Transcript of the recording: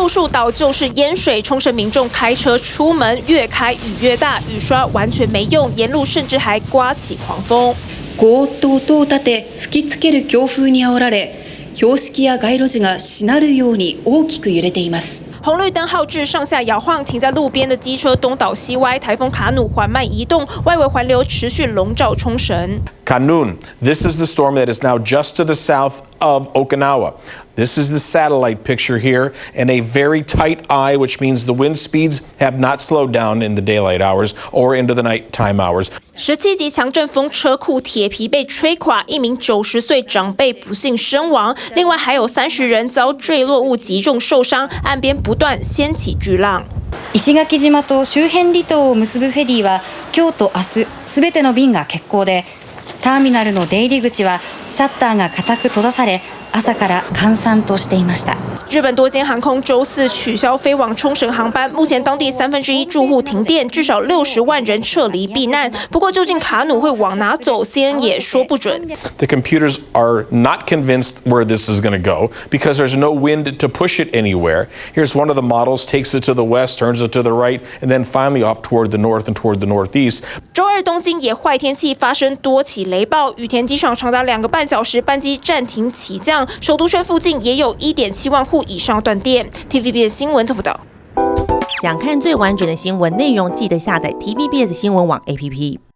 富庶岛就是淹水，冲绳民众开车出门，越开雨越大，雨刷完全没用，沿路甚至还刮起狂风。ゴーッと音を立て、吹きつける強風に煽られ、標識や街路樹がしなるように大きく揺れています。红绿灯号志上下摇晃，停在路边的机车东倒西歪，台风卡努缓慢移动，外围环流持续笼罩冲绳。Kanun, this is the storm that is now just to the south of Okinawa. This is the satellite picture here, and a very tight eye, which means the wind speeds have not slowed down in the daylight hours or into the nighttime hours. 17级强阵风车库铁皮被吹垮，一名90岁长辈不幸身亡，另外还有30人遭坠落物击中受伤，岸边不断掀起巨浪。石垣島と周辺離島を結ぶフェリーは今日と明日すべての便が欠航で、ターミナルの出入り口はシャッターが固く閉ざされ、朝から閑散としていました。日本多间航空周四取消飞往冲绳航班，目前当地1/3住户停电，至少60万人撤离避难。不过究竟卡努会往哪走 ，CNN 也说不准。The computers are not convinced where this is going to go because there's no wind to push it anywhere. Here's one of the models, takes it to the west, turns it to the right, and then finally off toward the north and toward the northeast. 周二东京也坏天气，发生多起雷暴，羽田机场长达2个半小时班机暂停起降，首都圈附近也有1.7万户以上断电。TVBS 新闻报道。想看最完整的新闻内容，记得下载 TVBS 新闻网 APP。